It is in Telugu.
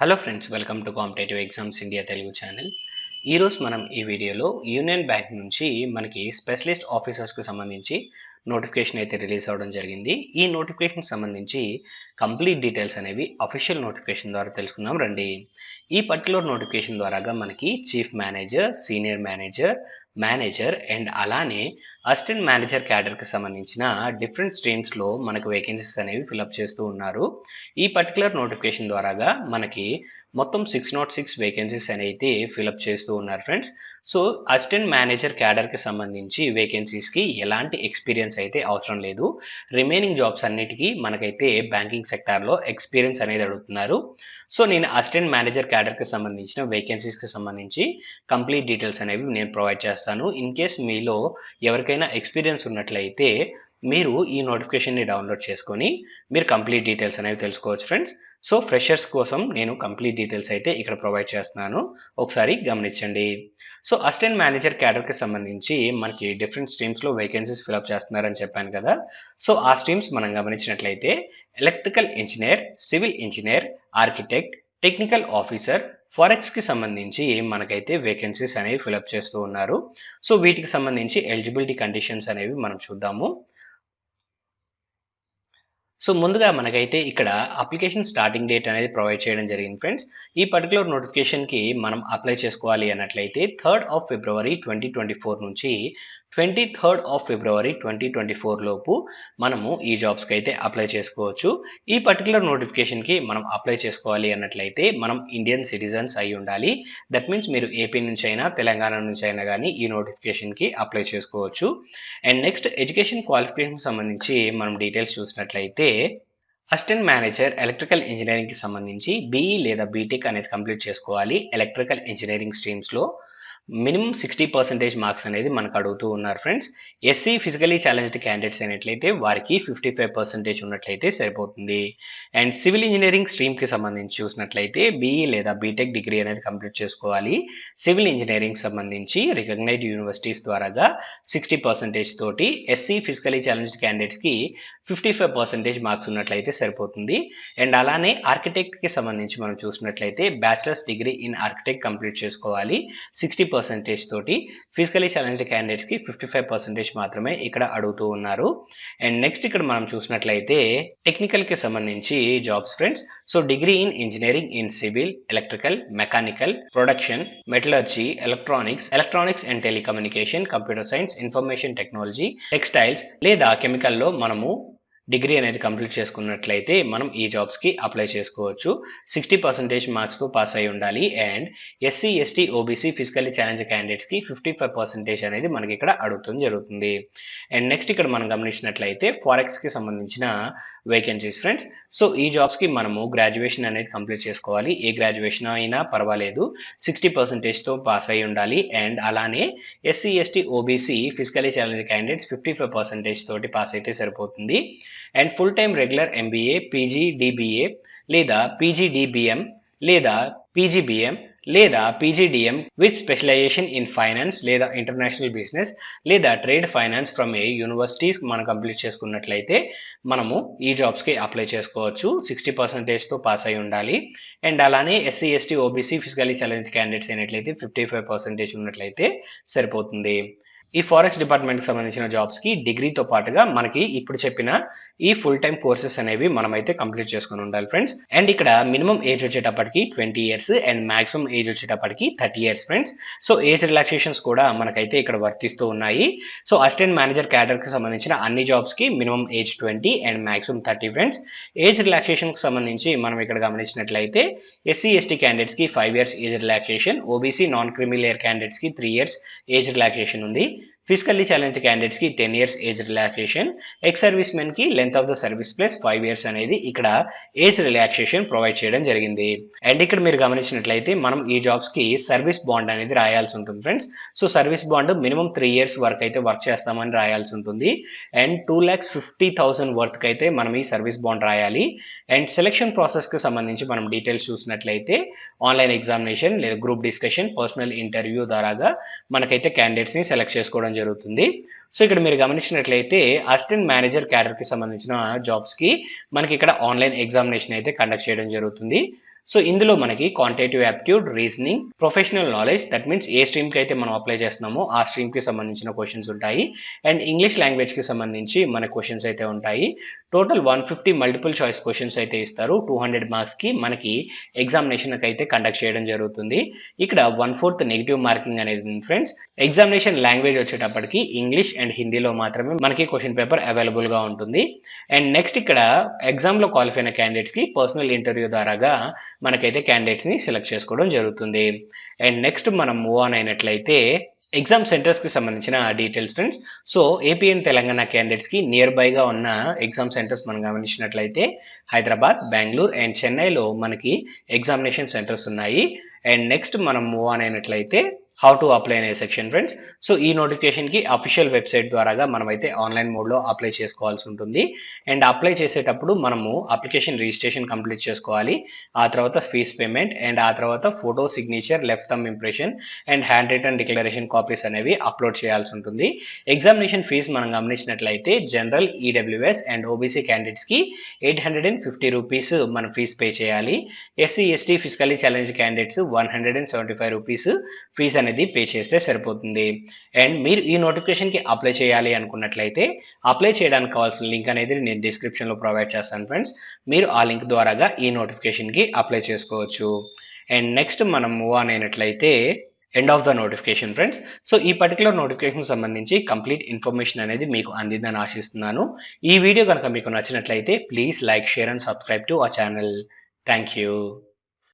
Hello friends, welcome to competitive exams India Telugu channel. ఈరోజు మనం ఈ వీడియోలో యూనియన్ బ్యాంక్ నుంచి మనకి స్పెషలిస్ట్ ఆఫీసర్స్కి సంబంధించి నోటిఫికేషన్ అయితే రిలీజ్ అవ్వడం జరిగింది. ఈ నోటిఫికేషన్కి సంబంధించి కంప్లీట్ డీటెయిల్స్ అనేవి అఫీషియల్ నోటిఫికేషన్ ద్వారా తెలుసుకుందాం రండి. ఈ పర్టికులర్ నోటిఫికేషన్ ద్వారాగా మనకి chief manager, senior manager, manager and అలానే అసిస్టెంట్ మేనేజర్ క్యాడర్కి సంబంధించిన డిఫరెంట్ స్ట్రీమ్స్లో మనకు వేకెన్సీస్ అనేవి ఫిలప్ చేస్తూ ఉన్నారు. ఈ పర్టికులర్ నోటిఫికేషన్ ద్వారాగా మనకి మొత్తం 606 వేకెన్సీస్ అయితే ఫిలప్ చేస్తూ ఉన్నారు ఫ్రెండ్స్. సో అసిస్టెంట్ మేనేజర్ క్యాడర్కి సంబంధించి వేకెన్సీస్కి ఎలాంటి ఎక్స్పీరియన్స్ అయితే అవసరం లేదు. రిమైనింగ్ జాబ్స్ అన్నిటికీ మనకైతే బ్యాంకింగ్ సెక్టార్లో ఎక్స్పీరియన్స్ అనేది అడుగుతున్నారు. సో నేను అసిస్టెంట్ మేనేజర్ క్యాడర్కి సంబంధించిన వేకెన్సీస్కి సంబంధించి కంప్లీట్ డీటెయిల్స్ అనేవి నేను ప్రొవైడ్ చేస్తాను. ఇన్ కేస్ మీలో ఎవరికైనా ఎక్స్పీరియన్స్ ఉన్నట్లయితే మీరు ఈ నోటిఫికేషన్ని డౌన్లోడ్ చేసుకొని మీరు కంప్లీట్ డీటెయిల్స్ అనేవి తెలుసుకోవచ్చు ఫ్రెండ్స్. సో ఫ్రెషర్స్ కోసం నేను కంప్లీట్ డీటెయిల్స్ అయితే ఇక్కడ ప్రొవైడ్ చేస్తున్నాను, ఒకసారి గమనించండి. సో అసిస్టెంట్ మేనేజర్ క్యాడర్కి సంబంధించి మనకి డిఫరెంట్ స్ట్రీమ్స్లో వేకెన్సీస్ ఫిలప్ చేస్తున్నారని చెప్పాను కదా. సో ఆ స్ట్రీమ్స్ మనం గమనించినట్లయితే electrical engineer, civil engineer, architect, technical officer, ఫారెక్స్కి సంబంధించి మనకైతే వేకెన్సీస్ అనేవి ఫిలప్ చేస్తూ ఉన్నారు. సో వీటికి సంబంధించి ఎలిజిబిలిటీ కండిషన్స్ అనేవి మనం చూద్దాము. సో ముందుగా మనకైతే ఇక్కడ అప్లికేషన్ స్టార్టింగ్ డేట్ అనేది ప్రొవైడ్ చేయడం జరిగింది ఫ్రెండ్స్. ఈ పర్టికులర్ నోటిఫికేషన్కి మనం అప్లై చేసుకోవాలి అన్నట్లయితే 3rd of February 2024 నుంచి 23rd of February 2024 లోపు మనము ఈ జాబ్స్కి అయితే అప్లై చేసుకోవచ్చు. ఈ పర్టికులర్ నోటిఫికేషన్కి మనం అప్లై చేసుకోవాలి అన్నట్లయితే మనం ఇండియన్ సిటిజన్స్ అయి ఉండాలి. దట్ మీన్స్ మీరు ఏపీ నుంచి అయినా తెలంగాణ నుంచి అయినా కానీ ఈ నోటిఫికేషన్కి అప్లై చేసుకోవచ్చు. అండ్ నెక్స్ట్ ఎడ్యుకేషన్ క్వాలిఫికేషన్ సంబంధించి మనం డీటెయిల్స్ చూసినట్లయితే అసిస్టెంట్ మేనేజర్ ఎలక్ట్రికల్ ఇంజనీరింగ్కి సంబంధించి బీఈ లేదా బీటెక్ అనేది కంప్లీట్ చేసుకోవాలి. ఎలక్ట్రికల్ ఇంజనీరింగ్ స్ట్రీమ్స్లో మినిమం 60% మార్క్స్ అనేది మనకు అడుగుతూ ఉన్నారు friends. SC physically challenged candidates అయినట్లయితే వారికి 55% ఉన్నట్లయితే సరిపోతుంది. అండ్ సివిల్ ఇంజనీరింగ్ స్ట్రీమ్కి సంబంధించి చూసినట్లయితే బీఈ లేదా బీటెక్ డిగ్రీ అనేది కంప్లీట్ చేసుకోవాలి. సివిల్ ఇంజనీరింగ్ సంబంధించి రికగ్నైజ్డ్ యూనివర్సిటీస్ ద్వారాగా 60% తోటి, ఎస్సీ ఫిజికలీ ఛాలెంజ్డ్ క్యాండిడేట్స్కి 55% మార్క్స్ ఉన్నట్లయితే సరిపోతుంది. అండ్ అలానే ఆర్కిటెక్ట్కి సంబంధించి మనం చూసినట్లయితే bachelors degree in architect complete చేసుకోవాలి. 60% తోటి ఫిజికలీ ఛాలెంజ్డ్ క్యాండిడేట్స్కి 55% మాత్రమే ఇక్కడ అడుగుతూ ఉన్నారు. అండ్ నెక్స్ట్ ఇక్కడ మనం చూసినట్లయితే టెక్నికల్కి సంబంధించి jobs friends. So degree in engineering in civil, electrical, mechanical, production, metallurgy, electronics and telecommunication, computer science, information technology, textiles లేదా కెమికల్లో మనము డిగ్రీ అనేది కంప్లీట్ చేసుకున్నట్లయితే మనం ఈ జాబ్స్కి అప్లై చేసుకోవచ్చు. 60% మార్క్స్తో పాస్ అయి ఉండాలి. And SC, ST, OBC physically challenge క్యాండిడేట్స్కి 55% అనేది మనకి ఇక్కడ అడుగుతుంది జరుగుతుంది. అండ్ నెక్స్ట్ ఇక్కడ మనం గమనించినట్లయితే ఫారెక్స్కి సంబంధించిన వేకెన్సీస్ ఫ్రెండ్స్. సో ఈ జాబ్స్కి మనము గ్రాడ్యుయేషన్ అనేది కంప్లీట్ చేసుకోవాలి. ఏ గ్రాడ్యుయేషన్ అయినా పర్వాలేదు, 60%తో పాస్ అయి ఉండాలి. అండ్ అలానే SC, ST, OBC physically challenge candidates 55% తోటి పాస్ అయితే సరిపోతుంది. And full time regular MBA, PG DBA లేదా పీజీడిబిఎం లేదా పీజీబిఎం లేదా PGDM with specialization in finance లేదా ఇంటర్నేషనల్ బిజినెస్ లేదా ట్రేడ్ ఫైనాన్స్ ఫ్రమ్ ఏ యూనివర్సిటీ మనం కంప్లీట్ చేసుకున్నట్లయితే మనము ఈ జాబ్స్కి అప్లై చేసుకోవచ్చు. 60%తో పాస్ అయి ఉండాలి. అండ్ అలానే SC, ST, OBC physically challenge candidates అయినట్లయితే 55% ఉన్నట్లయితే సరిపోతుంది. ఈ ఫారెక్స్ డిపార్ట్మెంట్కి సంబంధించిన జాబ్స్కి డిగ్రీతో పాటుగా మనకి ఇప్పుడు చెప్పిన ఈ ఫుల్ టైమ్ కోర్సెస్ అనేవి మనమైతే కంప్లీట్ చేసుకుని ఉండాలి ఫ్రెండ్స్. అండ్ ఇక్కడ మినిమం ఏజ్ వచ్చేటప్పటికి 20 years అండ్ మాక్సిమం ఏజ్ వచ్చేటప్పటికి 30 years friends. So age relaxations కూడా మనకైతే ఇక్కడ వర్తిస్తూ ఉన్నాయి. సో అసిస్టెంట్ మేనేజర్ క్యాడర్కి సంబంధించిన అన్ని జాబ్స్కి minimum age 20 and maximum 30 friends. Age రిలాక్సేషన్కి సంబంధించి మనం ఇక్కడ గమనించినట్లయితే ఎస్సీ, ఎస్టీ క్యాండిడేట్స్కి 5 years age relaxation, OBC non creamy layer క్యాండిడేట్స్కి 3 years ఏజ్ రిలాక్సేషన్ ఉంది. ఫిజికల్లీ ఛాలెంజ్ క్యాండిడేట్స్కి 10 years age relaxation, ex service మెన్కి length of the service plus 5 years అనేది ఇక్కడ ఏజ్ రిలాక్సేషన్ ప్రొవైడ్ చేయడం జరిగింది. అండ్ ఇక్కడ మీరు గమనించినట్లయితే మనం ఈ జాబ్స్కి సర్వీస్ బాండ్ అనేది రాయాల్సి ఉంటుంది friends. So service bond minimum 3 years వరకు అయితే వర్క్ చేస్తామని రాయాల్సి ఉంటుంది. అండ్ 2,50,000 వర్త్కి అయితే మనం ఈ సర్వీస్ బాండ్ రాయాలి. అండ్ సెలక్షన్ ప్రాసెస్కి సంబంధించి మనం డీటెయిల్స్ చూసినట్లయితే ఆన్లైన్ ఎగ్జామినేషన్ లేదా గ్రూప్ డిస్కషన్, పర్సనల్ ఇంటర్వ్యూ ద్వారాగా మనకైతే క్యాండిడేట్స్ని సెలెక్ట్ చేసుకోవడం జరుగుతుంది. సో ఇక్కడ మీరు గమనించినట్లయితే అసిస్టెంట్ మేనేజర్ క్యాడర్కి సంబంధించిన జాబ్స్కి మనకి ఇక్కడ ఆన్లైన్ ఎగ్జామినేషన్ అయితే కండక్ట్ చేయడం జరుగుతుంది. సో ఇందులో మనకి quantitative aptitude, reasoning, professional knowledge, that means ఏ స్ట్రీమ్కి అయితే మనం అప్లై చేస్తున్నామో ఆ స్ట్రీమ్కి సంబంధించిన క్వశ్చన్స్ ఉంటాయి. అండ్ ఇంగ్లీష్ లాంగ్వేజ్కి సంబంధించి మన క్వశ్చన్స్ అయితే ఉంటాయి. టోటల్ 150 మల్టిపుల్ చాయిస్ క్వశ్చన్స్ అయితే ఇస్తారు. 200 మార్క్స్కి మనకి ఎగ్జామినేషన్ అయితే కండక్ట్ చేయడం జరుగుతుంది. ఇక్కడ 1/4 నెగిటివ్ మార్కింగ్ అనేది ఉంది ఫ్రెండ్స్. ఎగ్జామినేషన్ లాంగ్వేజ్ వచ్చేటప్పటికి ఇంగ్లీష్ అండ్ హిందీలో మాత్రమే మనకి క్వశ్చన్ పేపర్ అవైలబుల్గా ఉంటుంది. అండ్ నెక్స్ట్ ఇక్కడ ఎగ్జామ్లో క్వాలిఫై అయిన క్యాండిడేట్స్కి పర్సనల్ ఇంటర్వ్యూ ద్వారాగా మనకైతే క్యాండిడేట్స్ని సెలెక్ట్ చేసుకోవడం జరుగుతుంది. అండ్ నెక్స్ట్ మనం మూవ్ ఆన్ అయినట్లయితే ఎగ్జామ్ సెంటర్స్కి సంబంధించిన details friends. So AP and Telangana క్యాండిడేట్స్కి నియర్ బైగా ఉన్న ఎగ్జామ్ సెంటర్స్ మనం గమనించినట్లయితే హైదరాబాద్, బెంగళూరు అండ్ చెన్నైలో మనకి ఎగ్జామినేషన్ సెంటర్స్ ఉన్నాయి. అండ్ నెక్స్ట్ మనం మూవ్ ఆన్ అయినట్లయితే హౌ టు అప్లై అనే సెక్షన్ ఫ్రెండ్స్. సో ఈ నోటిఫికేషన్కి అఫీషియల్ వెబ్సైట్ ద్వారాగా మనమైతే ఆన్లైన్ మోడ్లో అప్లై చేసుకోవాల్సి ఉంటుంది. అండ్ అప్లై చేసేటప్పుడు మనము అప్లికేషన్ రిజిస్ట్రేషన్ కంప్లీట్ చేసుకోవాలి. ఆ తర్వాత ఫీజ్ పేమెంట్ అండ్ ఆ తర్వాత photo, signature, left thumb impression and hand written declaration copies అనేవి అప్లోడ్ చేయాల్సి ఉంటుంది. ఎగ్జామినేషన్ ఫీజ్ మనం గమనించినట్లయితే జనరల్, ఈడబ్ల్యూఎస్ అండ్ ఓబీసీ క్యాండిడేట్స్కి 850 రూపీస్ మనం ఫీజ్ పే చేయాలి. SC, ST, physically challenge candidates 175 rupees fee అనేది పే చేస్తే సరిపోతుంది. అండ్ మీరు ఈ నోటిఫికేషన్కి అప్లై చేయాలి అనుకున్నట్లయితే అప్లై చేయడానికి కావాల్సిన లింక్ అనేది నేను డిస్క్రిప్షన్లో ప్రొవైడ్ చేస్తాను ఫ్రెండ్స్. మీరు ఆ లింక్ ద్వారాగా ఈ నోటిఫికేషన్కి అప్లై చేసుకోవచ్చు. అండ్ నెక్స్ట్ మనం మూవ్ ఆన్ అయినట్లయితే end of the notification friends. So ఈ పర్టికులర్ నోటిఫికేషన్ సంబంధించి కంప్లీట్ ఇన్ఫర్మేషన్ అనేది మీకు అందిందని ఆశిస్తున్నాను. ఈ వీడియో కనుక మీకు నచ్చినట్లయితే please like, share and subscribe to our channel. Thank you.